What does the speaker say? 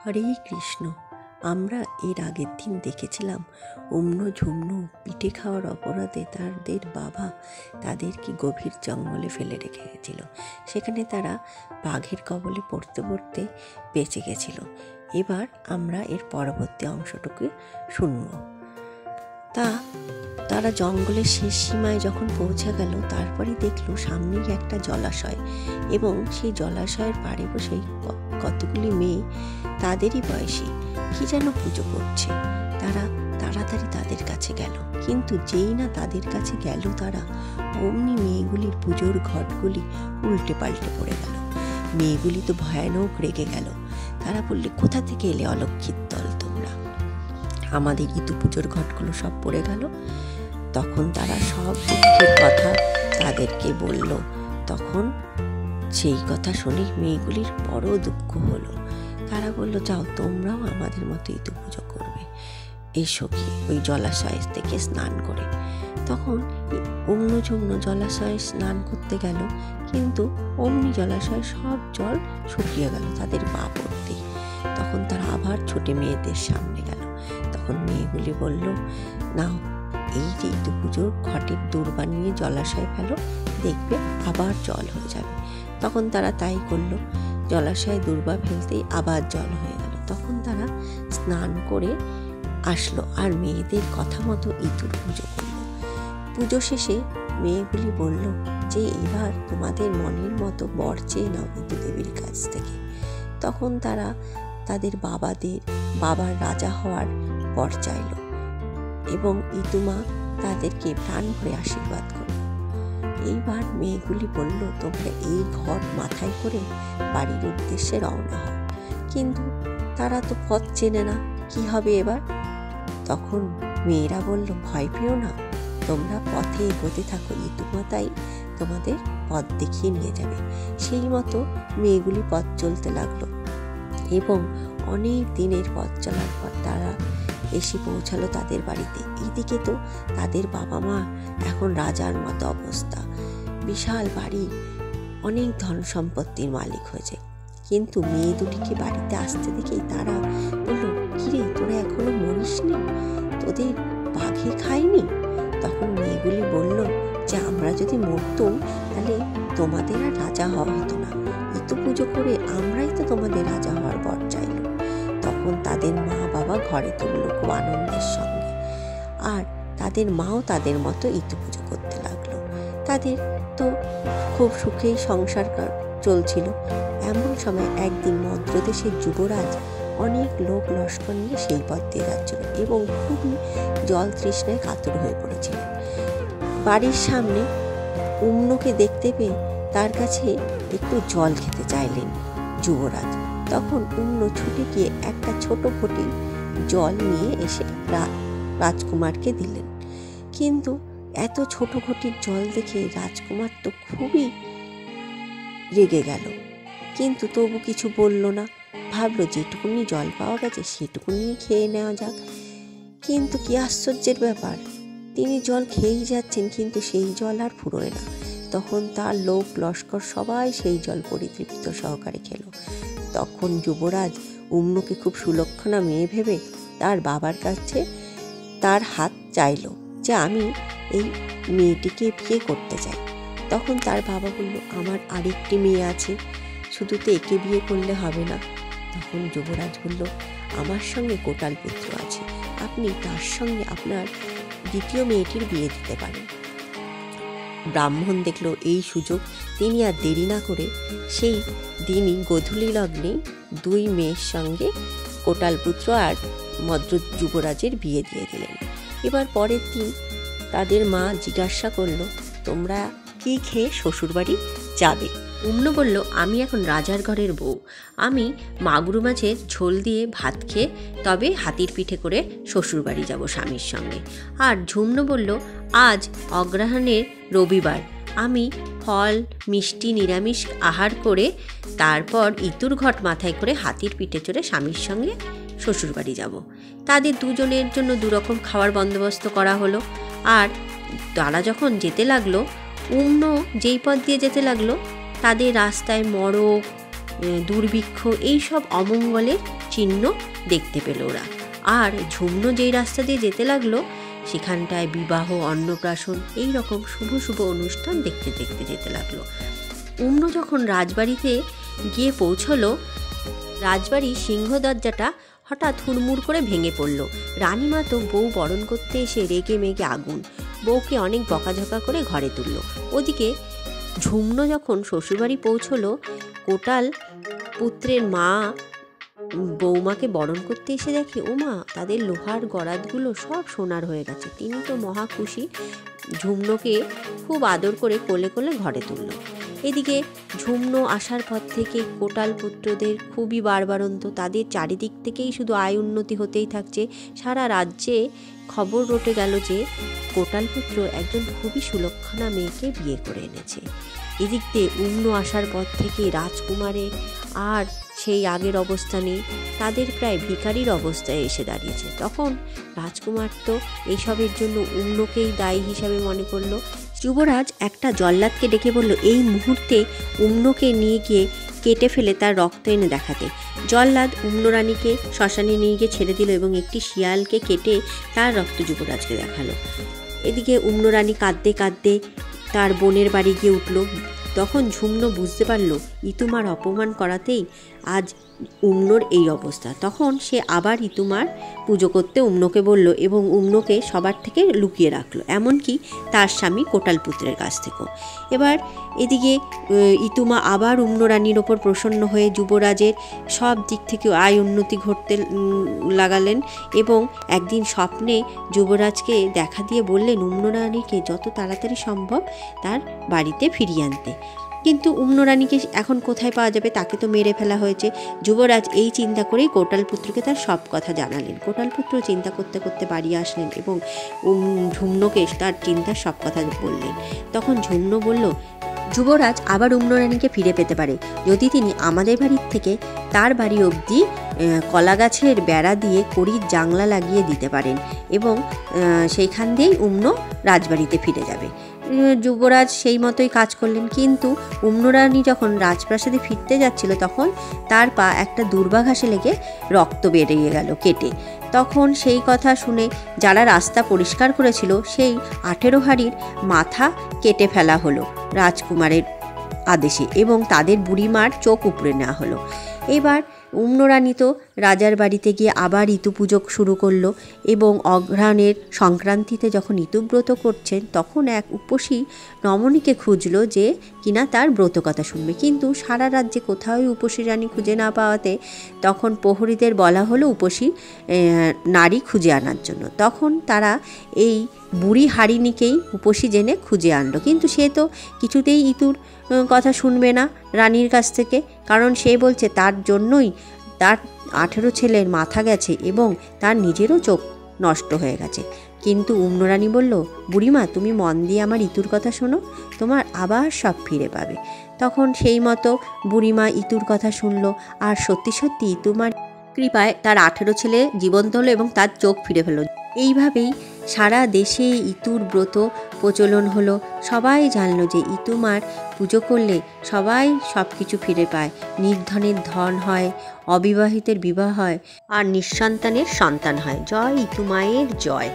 হরে কৃষ্ণ। আমরা এর আগের দিন দেখেছিলাম অম্ন ঝুম্ন পিঠে খাওয়ার অপরাধে তাদের বাবা তাদেরকে গভীর জঙ্গলে ফেলে রেখে গেছিল। সেখানে তারা বাঘের কবলে পড়তে পড়তে বেঁচে গেছিল। এবার আমরা এর পরবর্তী অংশটুকু শুনব। তারা জঙ্গলের শেষ সীমায় যখন পৌঁছে গেল, তারপরেই দেখলো সামনেই একটা জলাশয়, এবং সেই জলাশয়ের পাড়ে বসেই কতগুলি মেয়ে তাদেরই বয়সী কি যেন পুজো করছে। তারা তাড়াতাড়ি তাদের কাছে গেল, কিন্তু যেই না তাদের কাছে গেল তারা, অমনি মেয়েগুলির পুজোর ঘটগুলি উল্টে পাল্টে পড়ে গেল। মেয়েগুলি তো ভয়ানক রেগে গেল। তারা বললে, কোথা থেকে এলে অলক্ষিত দল তোমরা? আমাদের ইতু পুজোর ঘটগুলো সব পড়ে গেল। তখন তারা সব দুঃখের কথা তাদেরকে বলল। তখন সেই কথা শুনে মেয়েগুলির বড় দুঃখ হলো। তারা বলল, যাও তোমরাও আমাদের মতো ইতু পুজো করবে, এসো কি ওই জলাশয় থেকে স্নান করে। তখন অম্ন ঝুম্ন জলাশয়ে স্নান করতে গেল, কিন্তু অমনি জলাশয়ের সব জল শুকিয়ে গেল তাদের পা পড়তেই। তখন তারা আবার ছুটে মেয়েদের সামনে গেল। তখন মেয়েগুলি বলল, নাও এই যে ইতু পুজোর ঘটের দূর্বা নিয়ে জলাশয়ে ফেলো, দেখবে আবার জল হয়ে যাবে। তখন তারা তাই করলো। জলাশয়ে দূর্বা ফেলতেই আবার জল হয়ে গেল। তখন তারা স্নান করে আসলো আর মেয়েদের কথা মতো ইতুর পুজো করলো। পুজো শেষে মেয়েগুলি বলল যে, এবার তোমাদের মনের মতো বর চেয়ে নাও ইতু দেবীর কাছ থেকে। তখন তারা তাদের বাবার রাজা হওয়ার বর চাইল, এবং ইতুমা তাদেরকে প্রাণ ভরে আশীর্বাদ করল। এইবার মেয়েগুলি বলল, তোমরা এই ঘট মাথায় করে বাড়ির উদ্দেশ্যে রওনা হও। কিন্তু তারা তো পথ চেনে না, কি হবে এবার? তখন মেয়েরা বলল, ভয় পেও না, তোমরা পথে এগোতে থাকো, ইতুমাতাই তোমাদের পথ দেখিয়ে নিয়ে যাবে। সেই মতো মেয়েগুলি পথ চলতে লাগলো, এবং অনেক দিনের পথ চলার পর তারা এসে পৌঁছালো তাদের বাড়িতে। এইদিকে তো তাদের বাবা মা এখন রাজার মতো অবস্থা, বিশাল বাড়ি, অনেক ধন সম্পত্তির মালিক হয়েছে। কিন্তু মেয়ে দুটিকে বাড়িতে আসতে দেখেই তারা বলল, কিরে তোরা এখনো মরিসনি? তোদের বাঘে খায়নি? তখন মেয়েগুলি বলল যে, আমরা যদি মরতুম তাহলে তোমাদের আর রাজা হওয়া হতো না। ইতু পুজো করে আমরাই তো তোমাদের রাজা হওয়ার বর চাইল। তখন তাদের মা বাবা ঘরে তুললো খুব আনন্দের সঙ্গে, আর তাদের মাও তাদের মতো ইতু পুজো করতে লাগলো। তাদের তো খুব সুখেই সংসার চলছিল। এমন সময় একদিন মদ্রদেশের যুবরাজ অনেক লোক লস্কর নিয়ে সেই পথ দিয়ে যাচ্ছিল, এবং খুবই জল তৃষ্ণায় কাতর হয়ে পড়েছিলেন। বাড়ির সামনে অম্নকে দেখতে পেয়ে তার কাছে একটু জল খেতে চাইলেন যুবরাজ। তখন অম্ন ছুটে গিয়ে একটা ছোট ঘটি জল নিয়ে এসে রাজকুমারকে দিলেন। কিন্তু এত ছোট ঘটির জল দেখে রাজকুমার তো খুবই রেগে গেল, কিন্তু তবু কিছু বলল না। ভাবলো যেটুকুনি জল পাওয়া গেছে সেটুকুনি খেয়ে নেওয়া যাক। কিন্তু কি আশ্চর্যের ব্যাপার, তিনি জল খেয়েই যাচ্ছেন, কিন্তু সেই জল আর ফুরোয় না। তখন তার লোক লস্কর সবাই সেই জল পরিতৃপ্ত সহকারে খেল। তখন যুবরাজ অম্নকে খুব সুলক্ষণা মেয়ে ভেবে তার বাবার কাছে তার হাত চাইল যে, আমি এই মেয়েটিকে বিয়ে করতে চাই। তখন তার বাবা বলল, আমার আরেকটি মেয়ে আছে, শুধু তো একে বিয়ে করলে হবে না। তখন যুবরাজ বলল, আমার সঙ্গে কোটাল পুত্র আছে, আপনি তার সঙ্গে আপনার দ্বিতীয় মেয়েটির বিয়ে দিতে পারেন। ব্রাহ্মণ দেখলো এই সুযোগ, তিনি আর দেরি না করে সেই দিনই গোধূলি লগ্নে দুই মেয়ের সঙ্গে কোটাল পুত্র আর মদ্র যুবরাজের বিয়ে দিয়ে দিলেন। এবার পরের দিন তাদের মা জিজ্ঞাসা করলো, তোমরা কি খেয়ে শ্বশুরবাড়ি যাবে? অম্ন বলল, আমি এখন রাজার ঘরের বউ, আমি মাগুর মাছের ঝোল দিয়ে ভাত খেয়ে তবে হাতির পিঠে করে শ্বশুরবাড়ি যাব স্বামীর সঙ্গে। আর ঝুম্ন বলল, আজ অগ্রহায়ণের রবিবার, আমি ফল মিষ্টি নিরামিষ আহার করে তারপর ইতুর ঘট মাথায় করে হাতির পিঠে চড়ে স্বামীর সঙ্গে শ্বশুরবাড়ি যাব। তাদের দুজনের জন্য দুরকম খাওয়ার বন্দোবস্ত করা হলো। আর তারা যখন যেতে লাগলো, অম্ন যেই পথ দিয়ে যেতে লাগলো, তাদের রাস্তায় মড়ক, দুর্ভিক্ষ, এইসব অমঙ্গলের চিহ্ন দেখতে পেল ওরা। আর ঝুমনো যেই রাস্তা দিয়ে যেতে লাগলো সেখানটায় বিবাহ, অন্নপ্রাশন, এই রকম শুভ শুভ অনুষ্ঠান দেখতে দেখতে যেতে লাগলো। উম্ন যখন রাজবাড়িতে গিয়ে পৌঁছলো, রাজবাড়ির সিংহ দরজাটা হঠাৎ হুড়মুড় করে ভেঙে পড়ল। রানীমা তো বউ বরণ করতে এসে রেগে মেগে আগুন, বউকে অনেক বকাঝকা করে ঘরে তুলল। ওদিকে ঝুমনো যখন শ্বশুরবাড়ি পৌঁছলো, কোটাল পুত্রের মা বৌমাকে বরণ করতে এসে দেখে ওমা তাদের লোহার গরাদগুলো সব সোনার হয়ে গেছে। তিনি তো মহা খুশি, ঝুমনোকে খুব আদর করে কোলে কোলে ঘরে তুলল। এদিকে ঝুমনো আসার পর থেকে কোটাল পুত্রদের খুবই বাড়বাড়ন্ত, তাদের চারিদিক থেকেই শুধু আয় উন্নতি হতেই থাকছে। সারা রাজ্যে খবর রটে গেল যে কোটাল পুত্র একজন খুবই সুলক্ষণা মেয়েকে বিয়ে করে এনেছে। এদিক দিয়ে উম্ন আসার পর থেকে রাজকুমারের আর সেই আগের অবস্থা নেই, তাদের প্রায় ভিখারির অবস্থায় এসে দাঁড়িয়েছে। তখন রাজকুমার তো এইসবের জন্য উম্নকেই দায়ী হিসাবে মনে করলো। যুবরাজ একটা জল্লাদকে ডেকে বলল এই মুহূর্তে উম্নকে নিয়ে গিয়ে কেটে ফেলে তার রক্ত এনে দেখাতে। জল্লাদ উম্নরানীকে শ্মশানে নিয়ে গিয়ে ছেড়ে দিল এবং একটি শিয়ালকে কেটে তার রক্ত যুবরাজকে দেখালো। এদিকে উম্নরানী কাঁদতে কাঁদতে তার বোনের বাড়ি গিয়ে উঠল। তখন ঝুমনো বুঝতে পারল ইতুমার অপমান করাতেই আজ উম্নর এই অবস্থা। তখন সে আবার ইতুমার পুজো করতে উম্নকে বলল এবং উম্নকে সবার থেকে লুকিয়ে রাখলো, এমনকি তার স্বামী কোটাল পুত্রের কাছ থেকেও। এবার এদিকে ইতুমা আবার উম্নরানীর ওপর প্রসন্ন হয়ে যুবরাজের সব দিক থেকে আয় উন্নতি ঘটতে লাগালেন এবং একদিন স্বপ্নে যুবরাজকে দেখা দিয়ে বললেন উম্নরানীকে যত তাড়াতাড়ি সম্ভব তার বাড়িতে ফিরিয়ে আনতে। কিন্তু উম্নরানীকে এখন কোথায় পাওয়া যাবে, তাকে তো মেরে ফেলা হয়েছে। যুবরাজ এই চিন্তা করেই কোটালপুত্রকে তার সব কথা জানালেন। কোটালপুত্র চিন্তা করতে করতে বাড়ি আসলেন এবং ঝুমনোকে তার চিন্তার সব কথা বললেন। তখন ঝুমনো বলল যুবরাজ আবার উম্নরানীকে ফিরে পেতে পারে যদি তিনি আমাদের বাড়ির থেকে তার বাড়ি অবধি কলা গাছের বেড়া দিয়ে কড়ির জাংলা লাগিয়ে দিতে পারেন এবং সেইখান দিয়েই উম্ন রাজবাড়িতে ফিরে যাবে। যুবরাজ সেই মতোই কাজ করলেন। কিন্তু উম্নরানী যখন রাজপ্রাসাদে ফিরতে যাচ্ছিল তখন তার পা একটা দুর্বাঘাসে লেগে রক্ত বেরিয়ে গেল কেটে। তখন সেই কথা শুনে যারা রাস্তা পরিষ্কার করেছিল সেই 18 হাঁড়ির মাথা কেটে ফেলা হলো রাজকুমারের আদেশে এবং তাদের বুড়িমার চোখ উপড়ে নেওয়া হলো। এবার উম্নরানী তো রাজার বাড়িতে গিয়ে আবার ঋতু পুজো শুরু করলো এবং অঘ্রাণের সংক্রান্তিতে যখন ঋতুব্রত করছেন তখন এক উপসী রমণীকে খুঁজলো যে কিনা তার ব্রত কথা শুনবে। কিন্তু সারা রাজ্যে কোথাও উপসী রানী খুঁজে না পাওয়াতে তখন প্রহরীদের বলা হলো উপসী নারী খুঁজে আনার জন্য। তখন তারা এই বুড়ি হারিণীকেই উপসী জেনে খুঁজে আনলো। কিন্তু সে তো কিছুতেই ঋতুর কথা শুনবে না রানীর কাছ থেকে, কারণ সে বলছে তার জন্যই তার 18 ছেলের মাথা গেছে এবং তার নিজেরও চোখ নষ্ট হয়ে গেছে। কিন্তু উম্নরানী বলল বুড়িমা তুমি মন দিয়ে আমার ঋতুর কথা শোনো, তোমার আবার সব ফিরে পাবে। তখন সেই মতো বুড়িমা ঋতুর কথা শুনলো আর সত্যি সত্যি ইতুমার কৃপায় তার 18 ছেলে জীবন্ত হলো এবং তার চোখ ফিরে পেল। এইভাবেই সারা দেশে ঋতুর ব্রত প্রচলন হলো। সবাই জানলো যে ইতুমার পুজো করলে সবাই সব কিছু ফিরে পায়, নির্ধনের ধন হয়, অবিবাহিতের বিবাহ হয় আর নিঃসন্তানের সন্তান হয়। জয় ইতুমায়ের জয়।